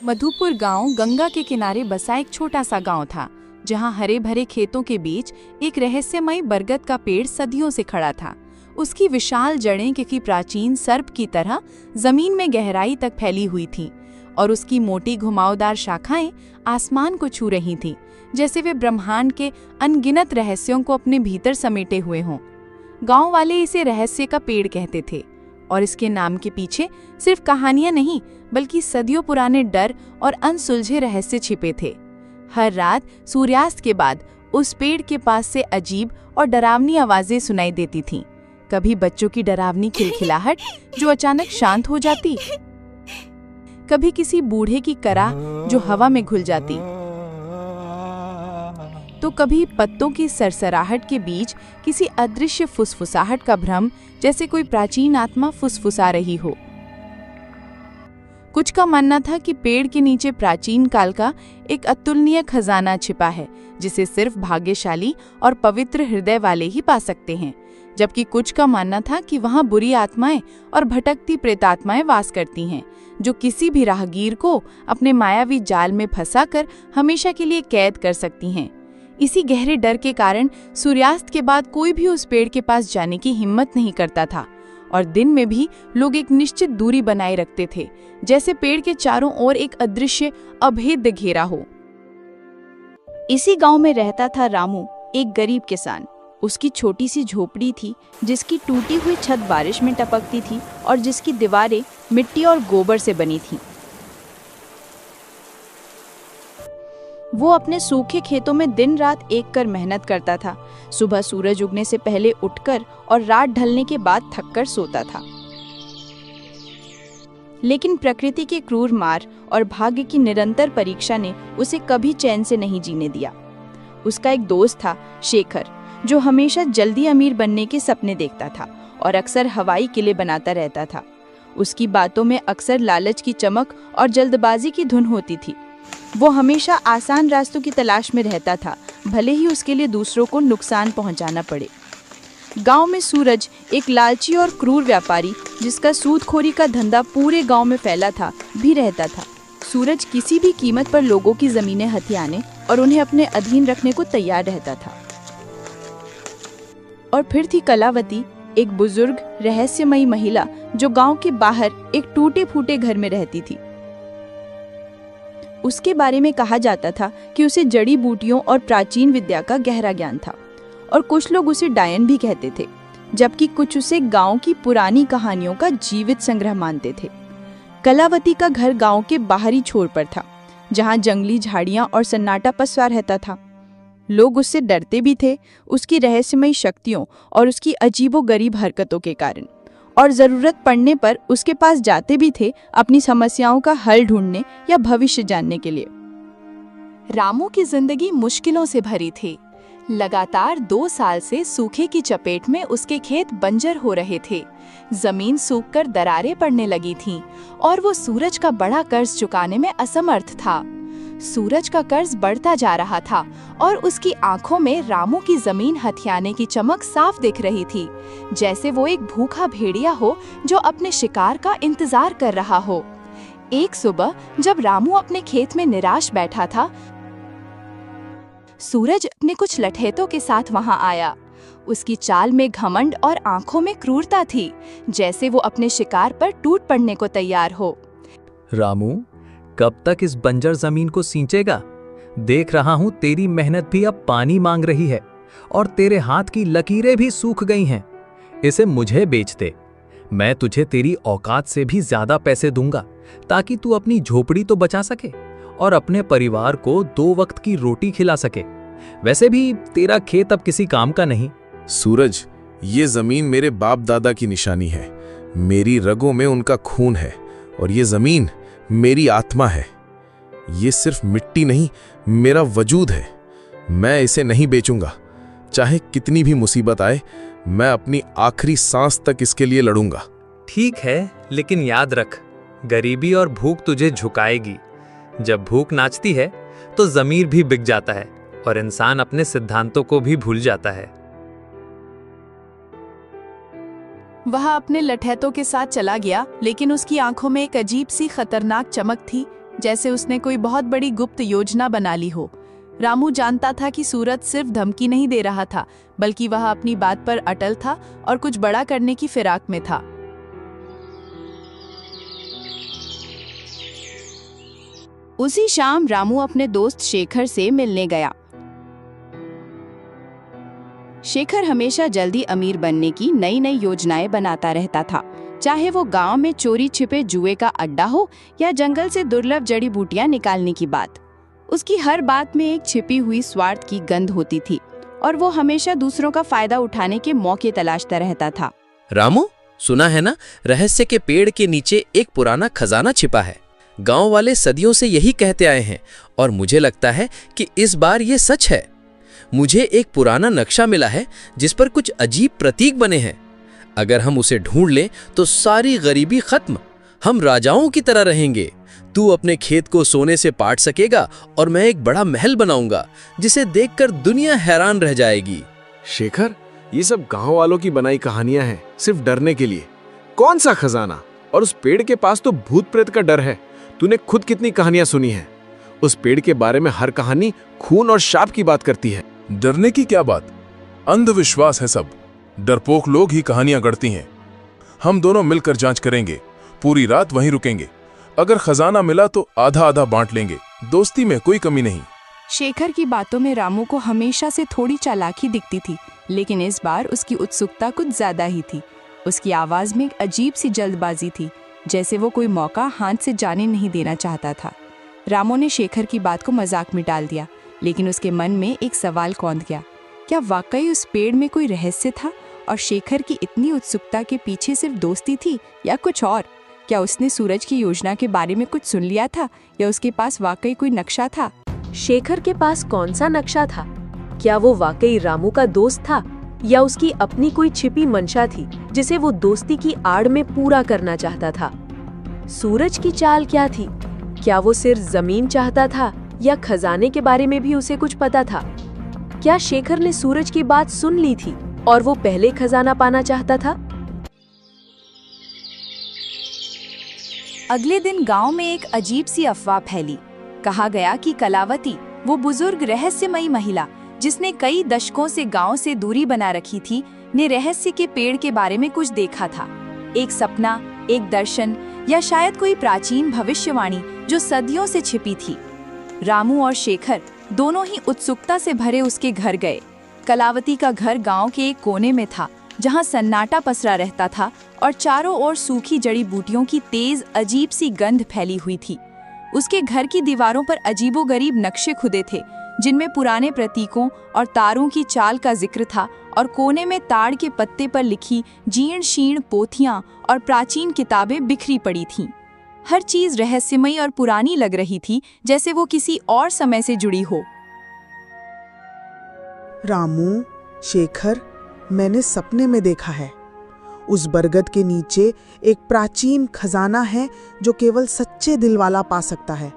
मधुपुर गांव गंगा के किनारे बसा एक छोटा सा गांव था, जहां हरे भरे खेतों के बीच एक रहस्यमयी बरगद का पेड़ सदियों से खड़ा था। उसकी विशाल जड़ें किसी प्राचीन सर्प की तरह जमीन में गहराई तक फैली हुई थीं और उसकी मोटी घुमावदार शाखाएं आसमान को छू रही थीं, जैसे वे ब्रह्मांड के अनगिनत रहस्यों को अपने भीतर समेटे हुए हों। गांव वाले इसे रहस्य का पेड़ कहते थे और इसके नाम के पीछे सिर्फ कहानियां नहीं, बल्कि सदियों पुराने डर और अनसुलझे रहस्य छिपे थे। हर रात सूर्यास्त के बाद उस पेड़ के पास से अजीब और डरावनी आवाजें सुनाई देती थीं। कभी बच्चों की डरावनी खिलखिलाहट जो अचानक शांत हो जाती, कभी किसी बूढ़े की कराह जो हवा में घुल जाती, तो कभी पत्तों की सरसराहट के बीच किसी अदृश्य फुसफुसाहट का भ्रम, जैसे कोई प्राचीन आत्मा फुसफुसा रही हो। कुछ का मानना था कि पेड़ के नीचे प्राचीन काल का एक अतुलनीय खजाना छिपा है, जिसे सिर्फ भाग्यशाली और पवित्र हृदय वाले ही पा सकते हैं, जबकि कुछ का मानना था कि वहां बुरी आत्माएं और भटकती प्रेतात्माएं वास करती हैं, जो किसी भी राहगीर को अपने मायावी जाल में फंसाकर हमेशा के लिए कैद कर सकती हैं। इसी गहरे डर के कारण सूर्यास्त के बाद कोई भी उस पेड़ के पास जाने की हिम्मत नहीं करता था और दिन में भी लोग एक निश्चित दूरी बनाए रखते थे, जैसे पेड़ के चारों ओर एक अदृश्य अभेद्य घेरा हो। इसी गांव में रहता था रामू, एक गरीब किसान। उसकी छोटी सी झोपड़ी थी, जिसकी टूटी हुई छत बारिश में टपकती थी और जिसकी दीवारें मिट्टी और गोबर से बनी थीं। वो अपने सूखे खेतों में दिन रात एक कर मेहनत करता था। सुबह सूरज उगने से पहले उठकर और रात ढलने के बाद थककर सोता था। लेकिन प्रकृति के क्रूर मार और भाग्य की निरंतर परीक्षा ने उसे कभी चैन से नहीं जीने दिया। उसका एक दोस्त था, शेखर, जो हमेशा जल्दी अमीर बनने के सपने देखता था और अक्सर हवाई किले बनाता रहता था। उसकी बातों में अक्सर लालच की चमक और जल्दबाजी की धुन होती थी। वो हमेशा आसान रास्तों की तलाश में रहता था, भले ही उसके लिए दूसरों को नुकसान पहुंचाना पड़े। गांव में सूरज, एक लालची और क्रूर व्यापारी जिसका सूदखोरी का धंधा पूरे गांव में फैला था, भी रहता था। सूरज किसी भी कीमत पर लोगों की जमीनें हथियाने और उन्हें अपने अधीन रखने को तैयार रहता था। और फिर थी कलावती, एक बुजुर्ग रहस्यमयी महिला जो गांव के बाहर एक टूटे फूटे घर में रहती थी। उसके बारे में कहा जाता था कि उसे जड़ी बूटियों और प्राचीन विद्या का गहरा ज्ञान था और कुछ लोग उसे डायन भी कहते थे, जबकि कुछ उसे गांव की पुरानी कहानियों का जीवित संग्रह मानते थे। कलावती का घर गांव के बाहरी छोर पर था, जहां जंगली झाड़ियां और सन्नाटा पसरा रहता था। लोग उससे डरते भी थे, उसकी रहस्यमयी शक्तियों और उसकी अजीबोगरीब हरकतों के कारण, और जरूरत पड़ने पर उसके पास जाते भी थे अपनी समस्याओं का हल ढूंढने या भविष्य जानने के लिए। रामू की जिंदगी मुश्किलों से भरी थी। लगातार 2 साल से सूखे की चपेट में उसके खेत बंजर हो रहे थे। जमीन सूखकर दरारें पड़ने लगी थीं और वो सूरज का बड़ा कर्ज चुकाने में असमर्थ था। सूरज का कर्ज बढ़ता जा रहा था और उसकी आंखों में रामू की जमीन हथियाने की चमक साफ दिख रही थी, जैसे वो एक भूखा भेड़िया हो जो अपने शिकार का इंतजार कर रहा हो। एक सुबह जब रामू अपने खेत में निराश बैठा था, सूरज अपने कुछ लठैतों के साथ वहां आया। उसकी चाल में घमंड और आंखों में क्रूरता थी, जैसे वो अपने शिकार पर टूट पड़ने को तैयार हो। रामू, कब तक इस बंजर जमीन को सींचेगा? देख रहा हूं तेरी मेहनत भी अब पानी मांग रही है और तेरे हाथ की लकीरें भी सूख गई हैं। इसे मुझे बेच दे, मैं तुझे तेरी औकात से भी ज्यादा पैसे दूंगा, ताकि तू अपनी झोपड़ी तो बचा सके और अपने परिवार को 2 वक्त की रोटी खिला सके। वैसे भी तेरा खेत अब किसी काम का नहीं। सूरज, ये जमीन मेरे बाप दादा की निशानी है। मेरी रगों में उनका खून है और ये जमीन मेरी आत्मा है। ये सिर्फ मिट्टी नहीं, मेरा वजूद है। मैं इसे नहीं बेचूंगा, चाहे कितनी भी मुसीबत आए। मैं अपनी आखिरी सांस तक इसके लिए लड़ूंगा। ठीक है, लेकिन याद रख, गरीबी और भूख तुझे झुकाएगी। जब भूख नाचती है तो ज़मीर भी बिक जाता है और इंसान अपने सिद्धांतों को भी भूल जाता है। वह अपने लठैतों के साथ चला गया, लेकिन उसकी आंखों में एक अजीब सी खतरनाक चमक थी, जैसे उसने कोई बहुत बड़ी गुप्त योजना बना ली हो। रामू जानता था कि सूरज सिर्फ धमकी नहीं दे रहा था, बल्कि वह अपनी बात पर अटल था और कुछ बड़ा करने की फिराक में था। उसी शाम रामू अपने दोस्त शेखर से मिलने गया। शेखर हमेशा जल्दी अमीर बनने की नई नई योजनाएं बनाता रहता था, चाहे वो गांव में चोरी छिपे जुए का अड्डा हो या जंगल से दुर्लभ जड़ी बूटियां निकालने की बात। उसकी हर बात में एक छिपी हुई स्वार्थ की गंध होती थी और वो हमेशा दूसरों का फायदा उठाने के मौके तलाशता रहता था। रामू, सुना है ना, रहस्य के पेड़ के नीचे एक पुराना खजाना छिपा है। गांव वाले सदियों से यही कहते आए हैं और मुझे लगता है कि इस बार ये सच है। मुझे एक पुराना नक्शा मिला है जिस पर कुछ अजीब प्रतीक बने हैं। अगर हम उसे ढूंढ लें तो सारी गरीबी खत्म, हम राजाओं की तरह रहेंगे। तू अपने खेत को सोने से पाट सकेगा और मैं एक बड़ा महल बनाऊंगा जिसे देखकर दुनिया हैरान रह जाएगी। शेखर, ये सब गांव वालों की बनाई कहानियां हैं, सिर्फ डरने के लिए। कौन सा खजाना? और उस पेड़ के पास तो भूत प्रेत का डर है। तूने खुद कितनी कहानियां सुनी हैं? उस पेड़ के बारे में हर कहानी खून और शाप की बात करती है। डरने की क्या बात, अंधविश्वास है सब। डरपोक लोग ही कहानियां गढ़ती हैं। हम दोनों मिलकर जांच करेंगे, पूरी रात वहीं रुकेंगे। अगर खजाना मिला तो आधा आधा बांट लेंगे, दोस्ती में कोई कमी नहीं। शेखर की बातों में रामू को हमेशा से थोड़ी चालाकी दिखती थी, लेकिन इस बार उसकी उत्सुकता कुछ ज्यादा ही थी। उसकी आवाज में एक अजीब सी जल्दबाजी थी, जैसे वो कोई मौका हाथ से जाने नहीं देना चाहता था। रामू ने शेखर की बात को मजाक में डाल दिया, लेकिन उसके मन में एक सवाल कौंध गया। क्या वाकई उस पेड़ में कोई रहस्य था और शेखर की इतनी उत्सुकता के पीछे सिर्फ दोस्ती थी या कुछ और? क्या उसने सूरज की योजना के बारे में कुछ सुन लिया था या उसके पास वाकई कोई नक्शा था? शेखर के पास कौन सा नक्शा था? क्या वो वाकई रामू का दोस्त था या उसकी अपनी कोई छिपी मंशा थी जिसे वो दोस्ती की आड़ में पूरा करना चाहता था? सूरज की चाल क्या थी? क्या वो सिर्फ जमीन चाहता था या खजाने के बारे में भी उसे कुछ पता था? क्या शेखर ने सूरज की बात सुन ली थी और वो पहले खजाना पाना चाहता था? अगले दिन गांव में एक अजीब सी अफवाह फैली। कहा गया कि कलावती, वो बुजुर्ग रहस्यमयी महिला जिसने कई दशकों से गांव से दूरी बना रखी थी, ने रहस्य के पेड़ के बारे में कुछ देखा था। एक सपना, एक दर्शन या शायद कोई प्राचीन भविष्यवाणी जो सदियों से छिपी थी। रामू और शेखर दोनों ही उत्सुकता से भरे उसके घर गए। कलावती का घर गांव के एक कोने में था, जहां सन्नाटा पसरा रहता था और चारों ओर सूखी जड़ी बूटियों की तेज अजीब सी गंध फैली हुई थी। उसके घर की दीवारों पर अजीबोगरीब नक्शे खुदे थे, जिनमें पुराने प्रतीकों और तारों की चाल का जिक्र था, और कोने में ताड़ के पत्ते पर लिखी जीर्ण शीर्ण पोथियां और प्राचीन किताबें बिखरी पड़ी थीं। हर चीज रहस्यमयी और पुरानी लग रही थी, जैसे वो किसी और समय से जुड़ी हो। रामू, शेखर, मैंने सपने में देखा है। उस बरगद के नीचे एक प्राचीन खजाना है जो केवल सच्चे दिल वाला पा सकता है।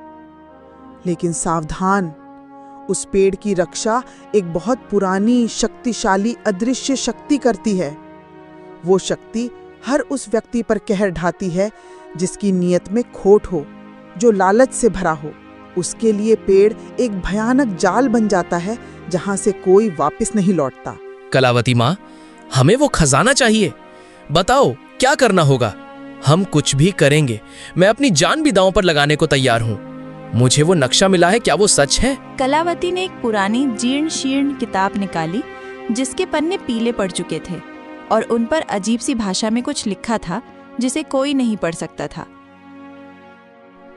लेकिन सावधान, उस पेड़ की रक्षा एक बहुत पुरानी शक्तिशाली अदृश्य शक्ति करती है। वो शक्ति हर उस व्यक्ति पर कहर ढाती है जिसकी नीयत में खोट हो, जो लालच से भरा हो। उसके लिए पेड़ एक भयानक जाल बन जाता है जहां से कोई वापस नहीं लौटता। कलावती माँ, हमें वो खजाना चाहिए। बताओ क्या करना होगा? हम कुछ भी करेंगे। मैं अपनी जान भी दांव पर लगाने को तैयार हूँ। मुझे वो नक्शा मिला है, क्या वो सच है? कलावती ने एक पुरानी जीर्ण शीर्ण किताब निकाली, जिसके पन्ने पीले पड़ चुके थे और उन पर अजीब सी भाषा में कुछ लिखा था जिसे कोई नहीं पढ़ सकता था।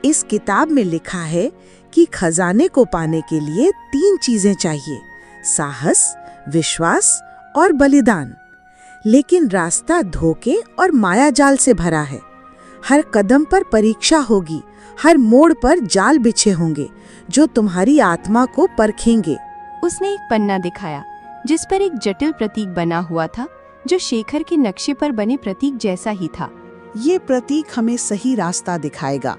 इस किताब में लिखा है कि खजाने को पाने के लिए 3 चीजें चाहिए: साहस, विश्वास और बलिदान। लेकिन रास्ता धोखे और मायाजाल से भरा है। हर कदम पर परीक्षा होगी, हर मोड़ पर जाल बिछे होंगे जो तुम्हारी आत्मा को परखेंगे। उसने एक पन्ना दिखाया जिस पर एक जटिल प्रतीक बना हुआ था, जो शेखर के नक्शे पर बने प्रतीक जैसा ही था। ये प्रतीक हमें सही रास्ता दिखाएगा,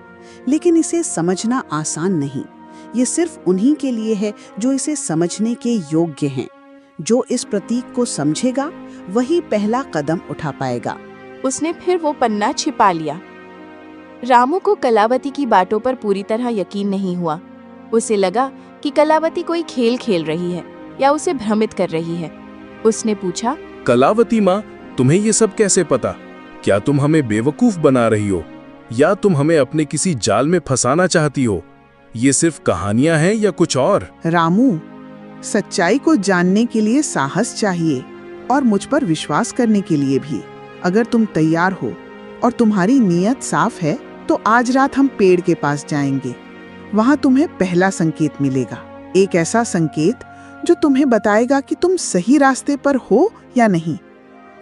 लेकिन इसे समझना आसान नहीं। ये सिर्फ उन्हीं के लिए है जो इसे समझने के योग्य हैं। जो इस प्रतीक को समझेगा वही पहला कदम उठा पाएगा। उसने फिर वो पन्ना छिपा लिया। रामू को कलावती की बातों पर पूरी तरह यकीन नहीं हुआ। उसे लगा कि कलावती कोई खेल खेल रही है या उसे भ्रमित कर रही है। उसने पूछा, कलावती माँ, तुम्हें ये सब कैसे पता? क्या तुम हमें बेवकूफ बना रही हो या तुम हमें अपने किसी जाल में फंसाना चाहती हो? ये सिर्फ कहानियां हैं या कुछ और? रामू, सच्चाई को जानने के लिए साहस चाहिए और मुझ पर विश्वास करने के लिए भी। अगर तुम तैयार हो और तुम्हारी नीयत साफ है तो आज रात हम पेड़ के पास जाएंगे। वहां तुम्हें पहला संकेत मिलेगा, एक ऐसा संकेत जो तुम्हें बताएगा कि तुम सही रास्ते पर हो या नहीं,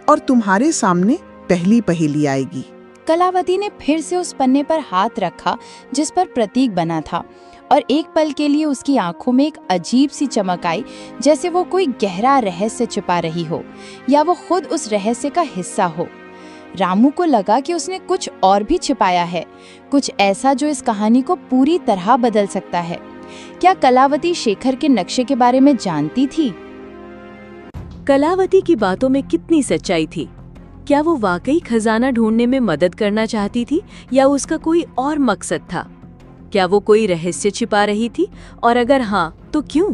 और तुम्हारे सामने पहली पहेली आएगी। कलावती ने फिर से उस पन्ने पर हाथ रखा जिस पर प्रतीक बना था, और एक पल के लिए उसकी आंखों में एक अजीब सी चमक आई, जैसे वो कोई गहरा रहस्य छिपा रही हो या वो खुद उस रहस्य का हिस्सा हो। रामू को लगा कि उसने कुछ और भी छिपाया है, कुछ ऐसा जो इस कहानी को पूरी तरह बदल सकता है। क्या कलावती शेखर के नक्शे के बारे में जानती थी? कलावती की बातों में कितनी सच्चाई थी? क्या वो वाकई खजाना ढूंढने में मदद करना चाहती थी या उसका कोई और मकसद था? क्या वो कोई रहस्य छिपा रही थी, और अगर हाँ तो क्यों?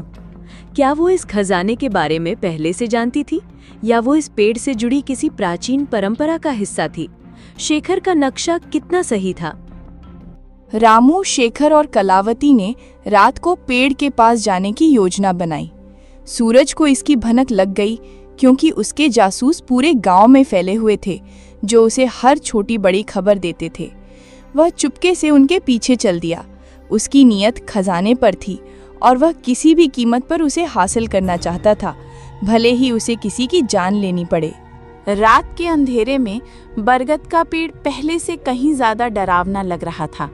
क्या वो इस खजाने के बारे में पहले से जानती थी या वो इस पेड़ से जुड़ी किसी प्राचीन परंपरा का हिस्सा थी? शेखर का नक्शा कितना सही था? रामू, शेखर और कलावती ने रात को पेड़ के पास जाने की योजना बनाई। सूरज को इसकी भनक लग गई क्योंकि उसके जासूस पूरे गांव में फैले हुए थे जो उसे हर छोटी बड़ी खबर देते थे। वह चुपके से उनके पीछे चल दिया। उसकी नीयत खजाने पर थी और वह किसी भी कीमत पर उसे हासिल करना चाहता था, भले ही उसे किसी की जान लेनी पड़े। रात के अंधेरे में बरगद का पेड़ पहले से कहीं ज्यादा डरावना लग रहा था।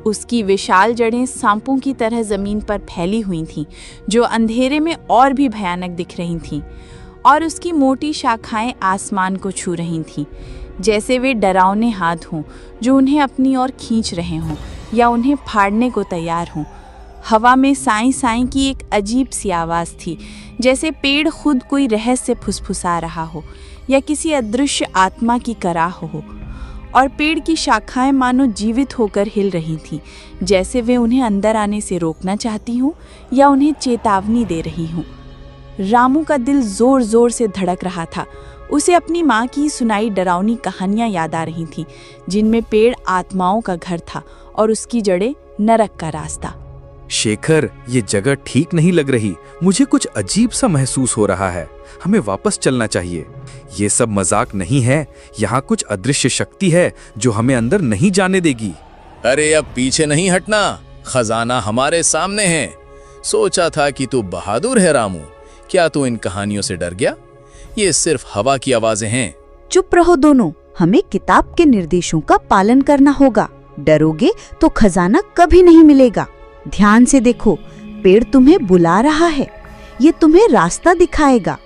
उसकी विशाल जड़ें सांपों की तरह जमीन पर फैली हुई थीं, जो अंधेरे में और भी भयानक दिख रही थीं, और उसकी मोटी शाखाएं आसमान को छू रही थीं, जैसे वे डरावने हाथ हों जो उन्हें अपनी ओर खींच रहे हों या उन्हें फाड़ने को तैयार हों। हवा में साई साई की एक अजीब सी आवाज़ थी, जैसे पेड़ खुद कोई रहस्य फुसफुसा रहा हो या किसी अदृश्य आत्मा की कराह हो, और पेड़ की शाखाएं मानो जीवित होकर हिल रही थीं, जैसे वे उन्हें अंदर आने से रोकना चाहती हों या उन्हें चेतावनी दे रही हों। रामू का दिल जोर जोर से धड़क रहा था। उसे अपनी माँ की सुनाई डरावनी कहानियां याद आ रही थीं, जिनमें पेड़ आत्माओं का घर था और उसकी जड़ें नरक का रास्ता। शेखर, ये जगह ठीक नहीं लग रही। मुझे कुछ अजीब सा महसूस हो रहा है। हमें वापस चलना चाहिए। ये सब मजाक नहीं है। यहाँ कुछ अदृश्य शक्ति है जो हमें अंदर नहीं जाने देगी। अरे अब पीछे नहीं हटना, खजाना हमारे सामने है। सोचा था कि तू बहादुर है रामू, क्या तू इन कहानियों से डर गया? ये सिर्फ हवा की आवाजें हैं। चुप रहो दोनों, हमें किताब के निर्देशों का पालन करना होगा। डरोगे तो खजाना कभी नहीं मिलेगा। ध्यान से देखो, पेड़ तुम्हें बुला रहा है। ये तुम्हें रास्ता दिखाएगा,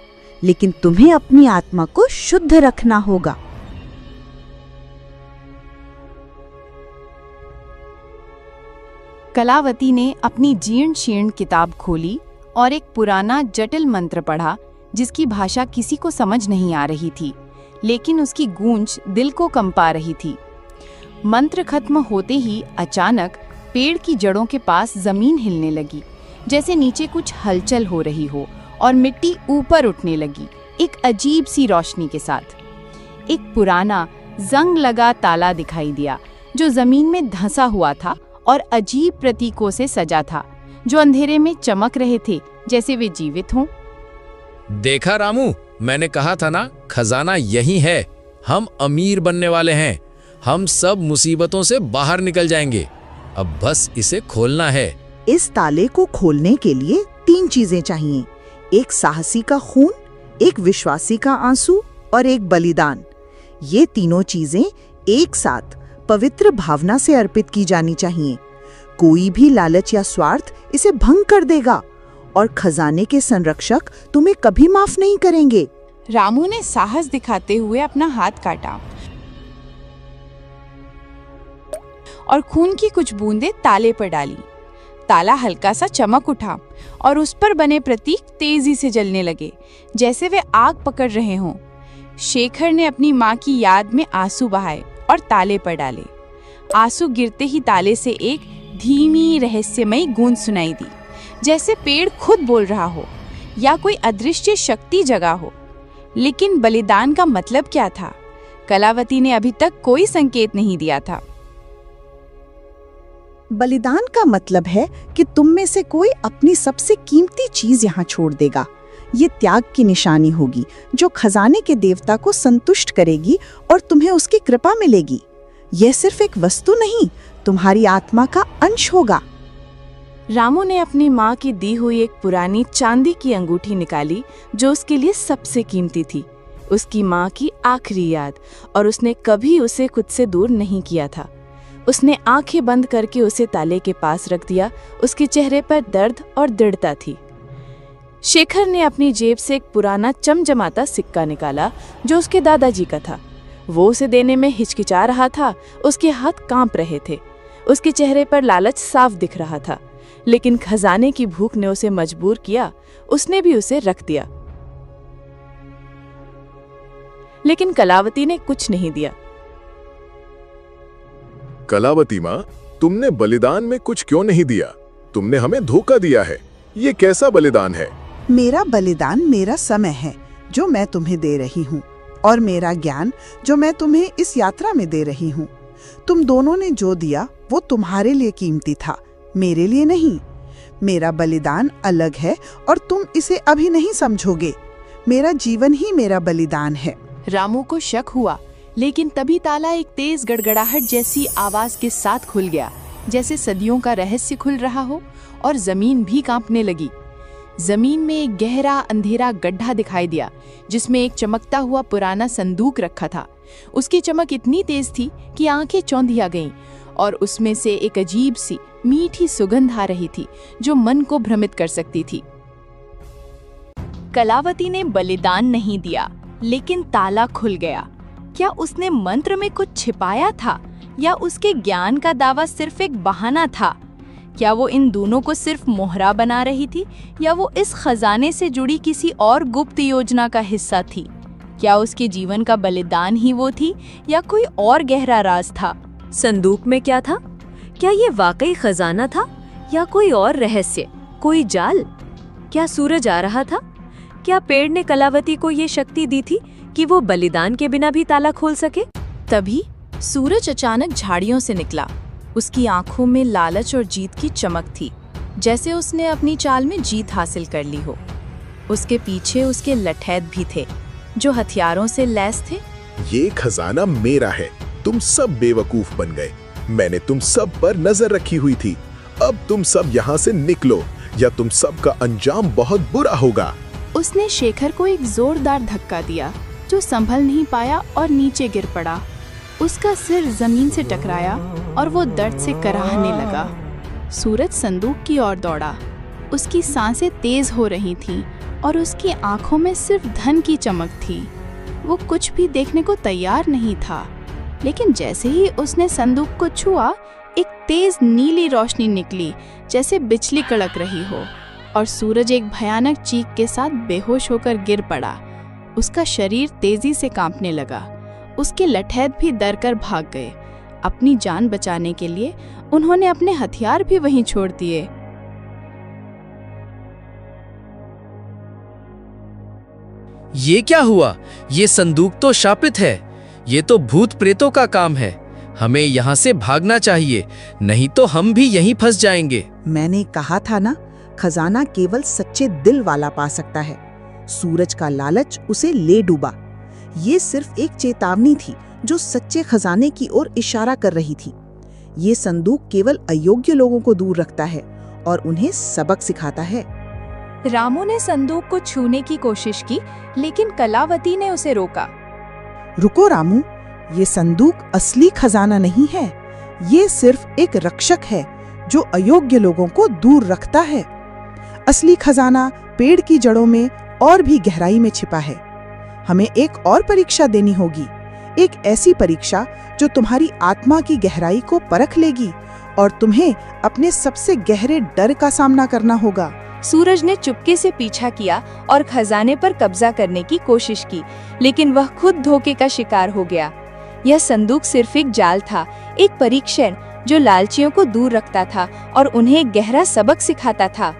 लेकिन तुम्हें अपनी आत्मा को शुद्ध रखना होगा। कलावती ने अपनी जीर्ण शीर्ण किताब खोली और एक पुराना जटिल मंत्र पढ़ा, जिसकी भाषा किसी को समझ नहीं आ रही थी, लेकिन उसकी गूंज दिल को कंपा रही थी। मंत्र खत्म होते ही अचानक पेड़ की जड़ों के पास जमीन हिलने लगी, जैसे नीचे कुछ हलचल हो रही हो, और मिट्टी ऊपर उठने लगी एक अजीब सी रोशनी के साथ। एक पुराना जंग लगा ताला दिखाई दिया जो जमीन में धंसा हुआ था और अजीब प्रतीकों से सजा था, जो अंधेरे में चमक रहे थे जैसे वे जीवित हों। देखा रामू, मैंने कहा था ना, खजाना यही है। हम अमीर बनने वाले हैं। हम सब मुसीबतों से बाहर निकल जाएंगे। अब बस इसे खोलना है। इस ताले को खोलने के लिए 3 चीजें चाहिए, एक साहसी का खून, एक विश्वासी का आंसू और एक बलिदान। ये तीनों चीजें एक साथ पवित्र भावना से अर्पित की जानी चाहिए। कोई भी लालच या स्वार्थ इसे भंग कर देगा और खजाने के संरक्षक तुम्हें कभी माफ नहीं करेंगे। रामू ने साहस दिखाते हुए अपना हाथ काटा और खून की कुछ बूंदें ताले पर डाली। ताला हल्का सा चमक उठा और उस पर बने प्रतीक तेजी से जलने लगे, जैसे वे आग पकड़ रहे हों। शेखर ने अपनी माँ की याद में आंसू बहाए और ताले पर डाले। आंसू गिरते ही ताले से एक धीमी रहस्यमयी गूंज सुनाई दी, जैसे पेड़ खुद बोल रहा हो या कोई अदृश्य शक्ति जगा हो। लेकिन बलिदान का मतलब क्या था? कलावती ने अभी तक कोई संकेत नहीं दिया था। बलिदान का मतलब है कि तुम में से कोई अपनी सबसे कीमती चीज यहाँ छोड़ देगा। ये त्याग की निशानी होगी जो खजाने के देवता को संतुष्ट करेगी और तुम्हें उसकी कृपा मिलेगी। यह सिर्फ एक वस्तु नहीं, तुम्हारी आत्मा का अंश होगा। रामू ने अपनी माँ की दी हुई एक पुरानी चांदी की अंगूठी निकाली जो उसके लिए सबसे कीमती थी, उसकी माँ की आखिरी याद, और उसने कभी उसे खुद से दूर नहीं किया था। उसने आंखें बंद करके उसे ताले के पास रख दिया। उसके चेहरे पर दर्द और दृढ़ता थी। शेखर ने अपनी जेब से एक पुराना चमचमाता सिक्का निकाला जो उसके दादाजी का था। वो उसे देने में हिचकिचा रहा था, उसके हाथ कांप रहे थे। उसके चेहरे पर लालच साफ दिख रहा था, लेकिन खजाने की भूख ने उसे मजबूर किया। उसने भी उसे रख दिया, लेकिन कलावती ने कुछ नहीं दिया। कलावती माँ, तुमने बलिदान में कुछ क्यों नहीं दिया? तुमने हमें धोखा दिया है। ये कैसा बलिदान है? मेरा बलिदान मेरा समय है जो मैं तुम्हें दे रही हूँ, और मेरा ज्ञान जो मैं तुम्हें इस यात्रा में दे रही हूँ। तुम दोनों ने जो दिया वो तुम्हारे लिए कीमती था, मेरे लिए नहीं। मेरा बलिदान अलग है और तुम इसे अभी नहीं समझोगे। मेरा जीवन ही मेरा बलिदान है। रामू को शक हुआ, लेकिन तभी ताला एक तेज गड़गड़ाहट जैसी आवाज के साथ खुल गया, जैसे सदियों का रहस्य खुल रहा हो, और जमीन भी कांपने लगी। जमीन में एक गहरा अंधेरा गड्ढा दिखाई दिया, जिसमें एक चमकता हुआ पुराना संदूक रखा था। उसकी चमक इतनी तेज थी कि आंखें चौंधिया गईं, और उसमें से एक अजीब सी मीठी सुगंध आ रही थी जो मन को भ्रमित कर सकती थी। कलावती ने बलिदान नहीं दिया, लेकिन ताला खुल गया। क्या उसने मंत्र में कुछ छिपाया था, या उसके ज्ञान का दावा सिर्फ एक बहाना था? क्या वो इन दोनों को सिर्फ मोहरा बना रही थी, या वो इस खजाने से जुड़ी किसी और गुप्त योजना का हिस्सा थी? क्या उसके जीवन का बलिदान ही वो थी, या कोई और गहरा राज था? संदूक में क्या था? क्या ये वाकई खजाना था, या कोई और रहस्य, कोई जाल? क्या सूरज आ रहा था? क्या पेड़ ने कलावती को ये शक्ति दी थी कि वो बलिदान के बिना भी ताला खोल सके? तभी सूरज अचानक झाड़ियों से निकला। उसकी आंखों में लालच और जीत की चमक थी, जैसे उसने अपनी चाल में जीत हासिल कर ली हो। उसके पीछे उसके लठैत भी थे, जो हथियारों से लैस थे। ये खजाना मेरा है। तुम सब बेवकूफ बन गए। मैंने तुम सब पर नजर रखी हुई थी। अब तुम सब यहाँ से निकलो, या तुम सब का अंजाम बहुत बुरा होगा। उसने शेखर को एक जोरदार धक्का दिया, जो संभल नहीं पाया और नीचे गिर पड़ा। उसका सिर जमीन से टकराया और वो दर्द से कराहने लगा। सूरज संदूक की ओर दौड़ा। उसकी सांसें तेज हो रही थीं और उसकी आंखों में सिर्फ धन की चमक थी। वो कुछ भी देखने को तैयार नहीं था, लेकिन जैसे ही उसने संदूक को छुआ, एक तेज नीली रोशनी निकली, जैसे बिजली कड़क रही हो, और सूरज एक भयानक चीख के साथ बेहोश होकर गिर पड़ा। उसका शरीर तेजी से कांपने लगा। उसके लठैत भी डर कर भाग गए। अपनी जान बचाने के लिए उन्होंने अपने हथियार भी वहीं छोड़ दिए। ये क्या हुआ? ये संदूक तो शापित है। ये तो भूत प्रेतों का काम है। हमें यहाँ से भागना चाहिए, नहीं तो हम भी यहीं फंस जाएंगे। मैंने कहा था ना, खजाना केवल सच्चे दिल वाला पा सकता है। सूरज का लालच उसे ले डूबा। ये सिर्फ एक चेतावनी थी जो सच्चे खजाने की ओर इशारा कर रही थी। ये संदूक केवल अयोग्य लोगों को दूर रखता है और उन्हें सबक सिखाता है। रामू ने संदूक को छूने की कोशिश की, लेकिन कलावती ने उसे रोका। रुको रामू, ये संदूक असली खजाना नहीं है। ये सिर्फ एक रक्षक है जो अयोग्य लोगों को दूर रखता है। असली खजाना पेड़ की जड़ों में और भी गहराई में छिपा है। हमें एक और परीक्षा देनी होगी, एक ऐसी परीक्षा जो तुम्हारी आत्मा की गहराई को परख लेगी और तुम्हें अपने सबसे गहरे डर का सामना करना होगा। सूरज ने चुपके से पीछा किया और खजाने पर कब्जा करने की कोशिश की, लेकिन वह खुद धोखे का शिकार हो गया। यह संदूक सिर्फ एक जाल था, एक परीक्षण जो लालचियों को दूर रखता था और उन्हें एक गहरा सबक सिखाता था।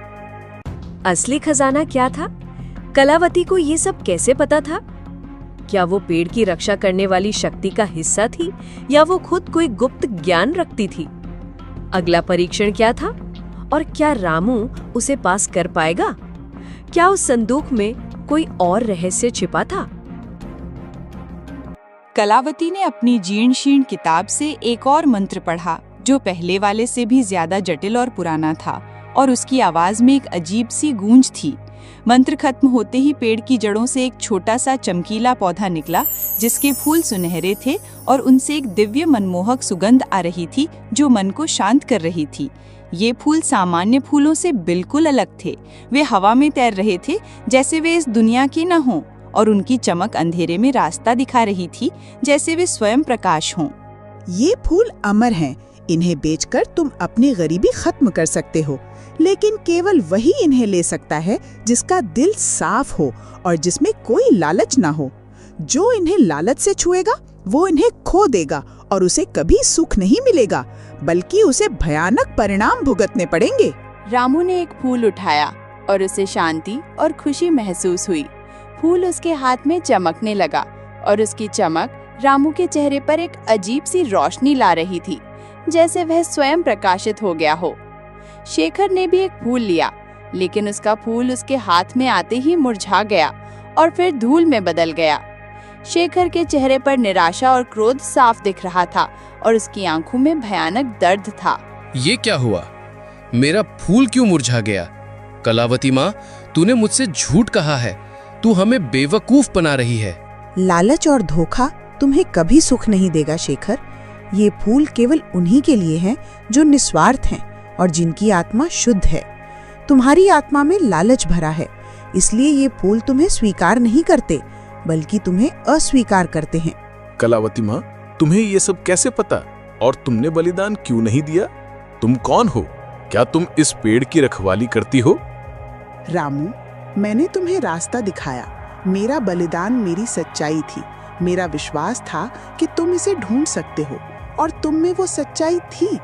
असली खजाना क्या था? कलावती को ये सब कैसे पता था? क्या वो पेड़ की रक्षा करने वाली शक्ति का हिस्सा थी या वो खुद कोई गुप्त ज्ञान रखती थी? अगला परीक्षण क्या था और क्या रामू उसे पास कर पाएगा? क्या उस संदूक में कोई और रहस्य छिपा था? कलावती ने अपनी जीर्ण शीर्ण किताब से एक और मंत्र पढ़ा जो पहले वाले से भी ज्यादा जटिल और पुराना था, और उसकी आवाज में एक अजीब सी गूंज थी। मंत्र खत्म होते ही पेड़ की जड़ों से एक छोटा सा चमकीला पौधा निकला जिसके फूल सुनहरे थे और उनसे एक दिव्य मनमोहक सुगंध आ रही थी जो मन को शांत कर रही थी। ये फूल सामान्य फूलों से बिल्कुल अलग थे। वे हवा में तैर रहे थे जैसे वे इस दुनिया के न हों, और उनकी चमक अंधेरे में रास्ता दिखा रही थी जैसे वे स्वयं प्रकाश हों। ये फूल अमर हैं। इन्हें बेचकर तुम अपनी गरीबी खत्म कर सकते हो, लेकिन केवल वही इन्हें ले सकता है जिसका दिल साफ हो और जिसमें कोई लालच ना हो। जो इन्हें लालच से छुएगा वो इन्हें खो देगा और उसे कभी सुख नहीं मिलेगा, बल्कि उसे भयानक परिणाम भुगतने पड़ेंगे। रामू ने एक फूल उठाया और उसे शांति और खुशी महसूस हुई। फूल उसके हाथ में चमकने लगा और उसकी चमक रामू के चेहरे पर एक अजीब सी रोशनी ला रही थी, जैसे वह स्वयं प्रकाशित हो गया हो। शेखर ने भी एक फूल लिया, लेकिन उसका फूल उसके हाथ में आते ही मुरझा गया और फिर धूल में बदल गया। शेखर के चेहरे पर निराशा और क्रोध साफ दिख रहा था और उसकी आंखों में भयानक दर्द था। ये क्या हुआ? मेरा फूल क्यों मुरझा गया? कलावती माँ, तूने मुझसे झूठ कहा है। तू हमें बेवकूफ बना रही है। लालच और धोखा तुम्हें कभी सुख नहीं देगा शेखर। ये फूल केवल उन्हीं के लिए हैं जो निस्वार्थ हैं और जिनकी आत्मा शुद्ध है। तुम्हारी आत्मा में लालच भरा है, इसलिए ये फूल तुम्हें स्वीकार नहीं करते, बल्कि तुम्हें अस्वीकार करते हैं। कलावती माँ, तुम्हें ये सब कैसे पता? और तुमने बलिदान क्यों नहीं दिया? तुम कौन हो? क्या तुम इस पेड़ की रखवाली करती हो? रामू, मैंने तुम्हें रास्ता दिखाया। मेरा बलिदान मेरी सच्चाई थी। मेरा विश्वास था कि तुम इसे ढूंढ सकते हो, और तुम में वो सच्चाई थी।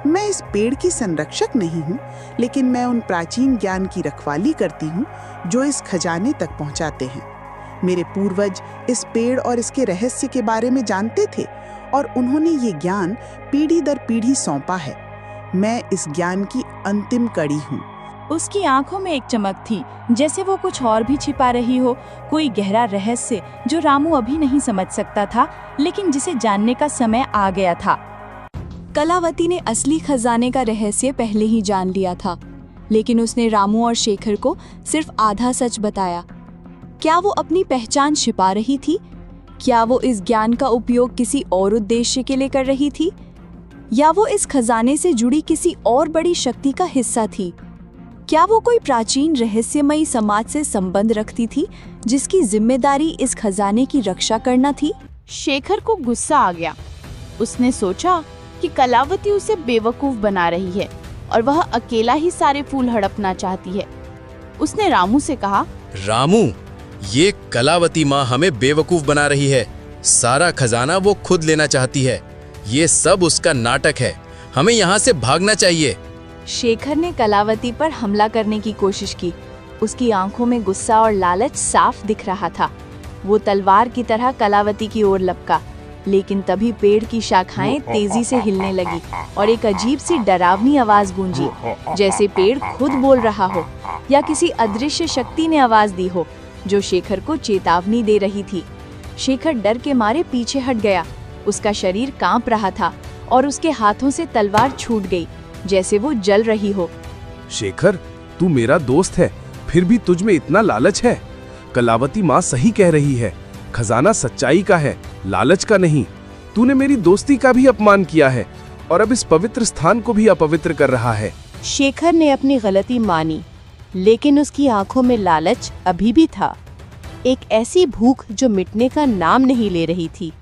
मैं इस पेड़ की संरक्षक नहीं हूँ, लेकिन मैं उन प्राचीन ज्ञान की रखवाली करती हूँ जो इस खजाने तक पहुँचाते हैं। मेरे पूर्वज इस पेड़ और इसके रहस्य के बारे में जानते थे, और उन्होंने ये ज्ञान पीढ़ी दर पीढ़ी सौंपा है। मैं इस ज्ञान की अंतिम कड़ी हूँ। उसकी आंखों में एक चमक थी, जैसे वो कुछ और भी छिपा रही हो, कोई गहरा रहस्य जो रामू अभी नहीं समझ सकता था, लेकिन जिसे जानने का समय आ गया था। कलावती ने असली खजाने का रहस्य पहले ही जान लिया था, लेकिन उसने रामू और शेखर को सिर्फ आधा सच बताया। क्या वो अपनी पहचान छिपा रही थी? क्या वो इस ज्ञान का उपयोग किसी और उद्देश्य के लिए कर रही थी, या वो इस खजाने से जुड़ी किसी और बड़ी शक्ति का हिस्सा थी? क्या वो कोई प्राचीन रहस्यमयी समाज से संबंध रखती थी जिसकी जिम्मेदारी इस खजाने की रक्षा करना थी? शेखर को गुस्सा आ गया। उसने सोचा कि कलावती उसे बेवकूफ बना रही है और वह अकेला ही सारे फूल हड़पना चाहती है। उसने रामू से कहा, रामू, ये कलावती माँ हमें बेवकूफ बना रही है। सारा खजाना वो खुद लेना चाहती है। ये सब उसका नाटक है। हमें यहाँ से भागना चाहिए। शेखर ने कलावती पर हमला करने की कोशिश की। उसकी आंखों में गुस्सा और लालच साफ दिख रहा था। वो तलवार की तरह कलावती की ओर लपका, लेकिन तभी पेड़ की शाखाएं तेजी से हिलने लगी और एक अजीब सी डरावनी आवाज गूंजी, जैसे पेड़ खुद बोल रहा हो या किसी अदृश्य शक्ति ने आवाज दी हो जो शेखर को चेतावनी दे रही थी। शेखर डर के मारे पीछे हट गया। उसका शरीर कांप रहा था और उसके हाथों से तलवार छूट गई, जैसे वो जल रही हो। शेखर, तू मेरा दोस्त है, फिर भी तुझ में इतना लालच है। कलावती माँ सही कह रही है, खजाना सच्चाई का है, लालच का नहीं। तूने मेरी दोस्ती का भी अपमान किया है और अब इस पवित्र स्थान को भी अपवित्र कर रहा है। शेखर ने अपनी गलती मानी, लेकिन उसकी आंखों में लालच अभी भी था, एक ऐसी भूख जो मिटने का नाम नहीं ले रही थी,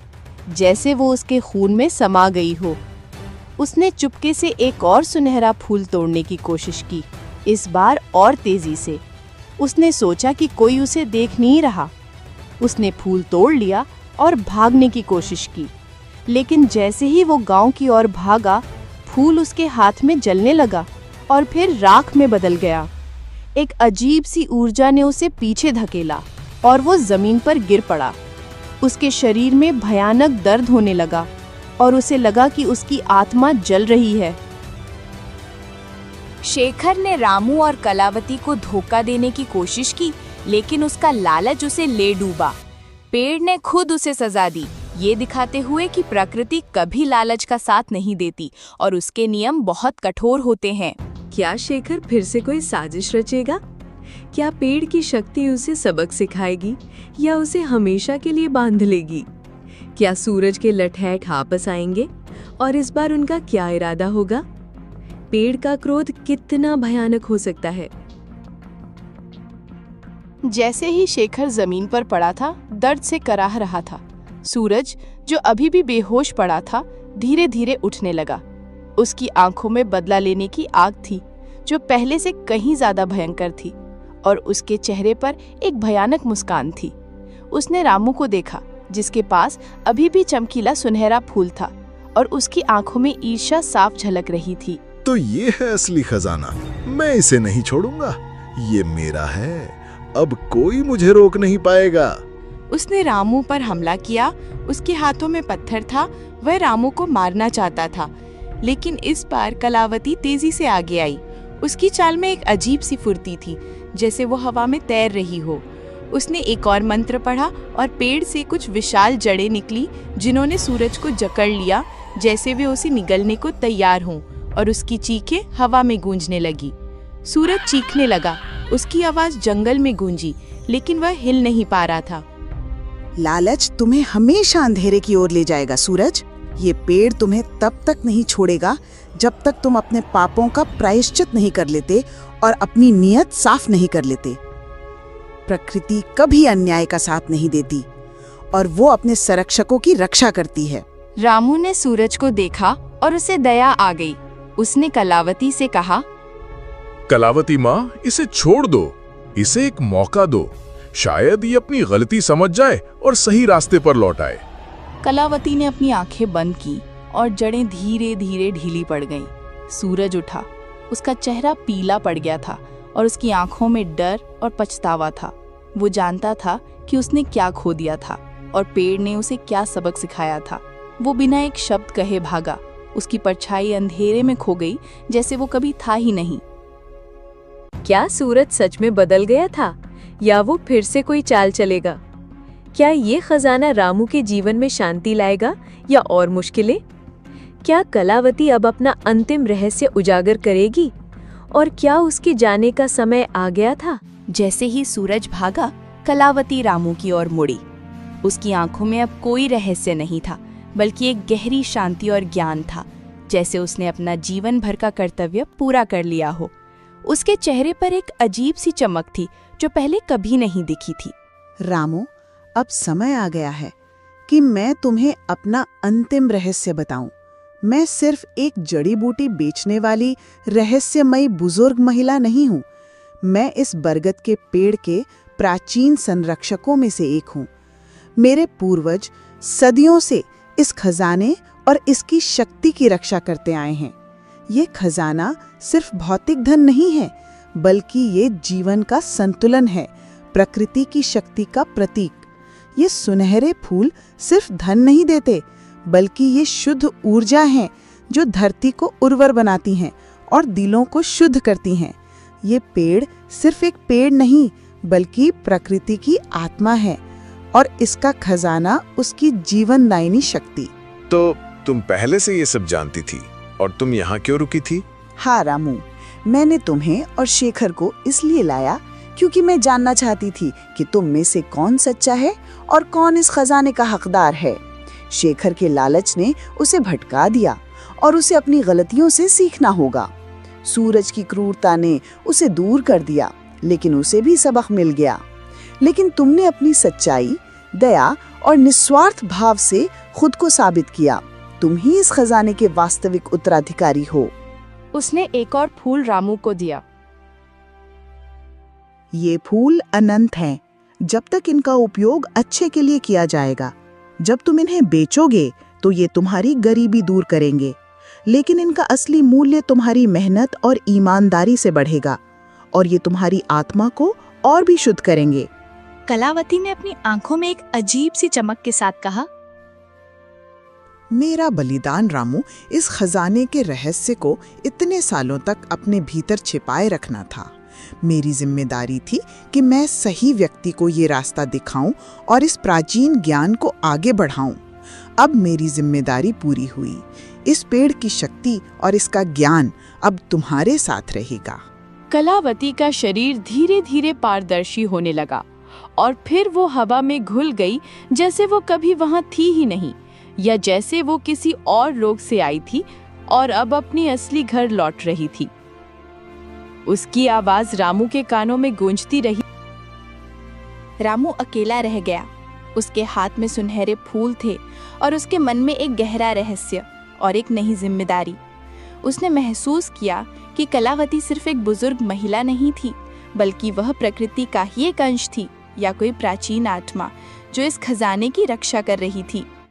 जैसे वो उसके खून में समा गई हो। उसने चुपके से एक और सुनहरा फूल तोड़ने की कोशिश की, इस बार और तेजी से। उसने सोचा कि कोई उसे देख नहीं रहा। उसने फूल तोड़ लिया और भागने की कोशिश की, लेकिन जैसे ही वो गांव की ओर भागा, फूल उसके हाथ में जलने लगा और फिर राख में बदल गया। एक अजीब सी ऊर्जा ने उसे पीछे धकेला और वो जमीन पर गिर पड़ा। उसके शरीर में भयानक दर्द होने लगा और उसे लगा कि उसकी आत्मा जल रही है। शेखर ने रामू और कलावती को धोखा देने की कोशिश की, लेकिन उसका लालच उसे ले डूबा। पेड़ ने खुद उसे सजा दी, ये दिखाते हुए कि प्रकृति कभी लालच का साथ नहीं देती और उसके नियम बहुत कठोर होते हैं। क्या शेखर फिर से कोई साजिश रचेगा? क्या पेड़ की शक्ति उसे सबक सिखाएगी या उसे हमेशा के लिए बांध लेगी? क्या सूरज के लठैट वापस आएंगे और इस बार उनका क्या इरादा होगा? पेड़ का क्रोध कितना भयानक हो सकता है। जैसे ही शेखर जमीन पर पड़ा था, दर्द से कराह रहा था। सूरज, जो अभी भी बेहोश पड़ा था, धीरे धीरे उठने लगा। उसकी आंखों में बदला लेने की आग थी, जो पहले से कहीं ज्यादा भयंकर थी, और उसके चेहरे पर एक भयानक मुस्कान थी। उसने रामू को देखा, जिसके पास अभी भी चमकीला सुनहरा फूल था, और उसकी आंखों में ईर्ष्या साफ झलक रही थी। तो ये है असली खजाना, मैं इसे नहीं छोड़ूंगा, ये मेरा है, अब कोई मुझे रोक नहीं पाएगा। उसने रामू पर हमला किया। उसके हाथों में पत्थर था, वह रामू को मारना चाहता था, लेकिन इस बार कलावती तेजी से आगे आई। उसकी चाल में एक अजीब सी फुर्ती थी, जैसे वो हवा में तैर रही हो। उसने एक और मंत्र पढ़ा और पेड़ से कुछ विशाल जड़ें निकली, जिन्होंने सूरज को जकड़ लिया, जैसे वे उसे निगलने को तैयार हों, और उसकी चीखें हवा में गूंजने लगी। सूरज चीखने लगा, उसकी आवाज जंगल में गूंजी, लेकिन वह हिल नहीं पा रहा था। लालच तुम्हें हमेशा अंधेरे की ओर ले जाएगा सूरज। ये पेड़ तुम्हें तब तक नहीं छोड़ेगा जब तक तुम अपने पापों का प्रायश्चित नहीं कर लेते और अपनी नीयत साफ नहीं कर लेते। प्रकृति कभी अन्याय का साथ नहीं देती और वो अपने संरक्षकों की रक्षा करती है। रामू ने सूरज को देखा और उसे दया आ गई। उसने कलावती से कहा, कलावती माँ, इसे छोड़ दो, इसे एक मौका दो, शायद ये अपनी गलती समझ जाए और सही रास्ते पर लौट आए। कलावती ने अपनी आंखें बंद की और जड़ें धीरे धीरे ढीली पड़ गईं। सूरज उठा, उसका चेहरा पीला पड़ गया था और उसकी आंखों में डर और पछतावा था। वो जानता था कि उसने क्या खो दिया था और पेड़ ने उसे क्या सबक सिखाया था। वो बिना एक शब्द कहे भागा। उसकी परछाई अंधेरे में खो गई, जैसे वो कभी था ही नहीं। क्या सूरज सच में बदल गया था या वो फिर से कोई चाल चलेगा? क्या ये खजाना रामू के जीवन में शांति लाएगा या और मुश्किलें? क्या कलावती अब अपना अंतिम रहस्य उजागर करेगी और क्या उसके जाने का समय आ गया था? जैसे ही सूरज भागा, कलावती रामू की ओर मुड़ी। उसकी आंखों में अब कोई रहस्य नहीं था, बल्कि एक गहरी शांति और ज्ञान था, जैसे उसने अपना जीवन भर का कर्तव्य पूरा कर लिया हो। उसके चेहरे पर एक अजीब सी चमक थी, जो पहले कभी नहीं दिखी थी। रामू, अब समय आ गया है कि मैं तुम्हें अपना अंतिम रहस्य बताऊं। मैं सिर्फ एक जड़ी बूटी बेचने वाली रहस्यमयी बुजुर्ग महिला नहीं हूँ। मैं इस बरगद के पेड़ के प्राचीन संरक्षकों में से एक हूँ। मेरे पूर्वज सदियों से इस खजाने और इसकी शक्ति की रक्षा करते आए हैं। ये खजाना सिर्फ भौतिक धन नहीं है, बल्कि ये जीवन का संतुलन है, प्रकृति की शक्ति का प्रतीक। ये सुनहरे फूल सिर्फ धन नहीं देते, बल्कि ये शुद्ध ऊर्जा हैं, जो धरती को उर्वर बनाती हैं और दिलों को शुद्ध करती हैं। ये पेड़ सिर्फ एक पेड़ नहीं, बल्कि प्रकृति की आत्मा है, और इसका खजाना उसकी जीवनदायिनी शक्ति। तो तुम पहले से ये सब जानती थी और तुम यहाँ क्यों रुकी थी? हाँ रामू, मैंने तुम्हें और शेखर को इसलिए लाया क्योंकि मैं जानना चाहती थी कि तुम में से कौन सच्चा है और कौन इस खजाने का हकदार है। शेखर के लालच ने उसे भटका दिया और उसे अपनी गलतियों से सीखना होगा। सूरज की क्रूरता ने उसे दूर कर दिया, लेकिन उसे भी सबक मिल गया। लेकिन तुमने अपनी सच्चाई, दया और निस्वार्थ भाव से खुद को साबित किया। तुम ही इस खजाने के वास्तविक उत्तराधिकारी हो। उसने एक और फूल रामू को दिया। ये फूल अनंत हैं, जब तक इनका उपयोग अच्छे के लिए किया जाएगा। जब तुम इन्हें बेचोगे, तो ये तुम्हारी गरीबी दूर करेंगे, लेकिन इनका असली मूल्य तुम्हारी मेहनत और ईमानदारी से बढ़ेगा और ये तुम्हारी आत्मा को और भी शुद्ध करेंगे। कलावती ने अपनी आंखों में एक अजीब सी चमक के साथ कहा, मेरा बलिदान रामू इस खजाने के रहस्य को इतने सालों तक अपने भीतर छिपाए रखना था। मेरी जिम्मेदारी थी कि मैं सही व्यक्ति को ये रास्ता दिखाऊं और इस प्राचीन ज्ञान को आगे बढ़ाऊं। अब मेरी जिम्मेदारी पूरी हुई। इस पेड़ की शक्ति और इसका ज्ञान अब तुम्हारे साथ रहेगा। कलावती का शरीर धीरे धीरे पारदर्शी होने लगा और फिर वो हवा में घुल गई, जैसे वो कभी वहां थी ही नहीं, या जैसे वो किसी और रोग से आई थी और अब अपनी असली घर लौट रही थी। उसकी आवाज रामू के कानों में गूंजती रही। रामू अकेला रह गया। उसके हाथ में सुनहरे फूल थे और उसके मन में एक गहरा रहस्य और एक नई जिम्मेदारी। उसने महसूस किया कि कलावती सिर्फ एक बुजुर्ग महिला नहीं थी, बल्कि वह प्रकृति का ही एक अंश थी, या कोई प्राचीन आत्मा जो इस खजाने की रक्षा कर रही थी।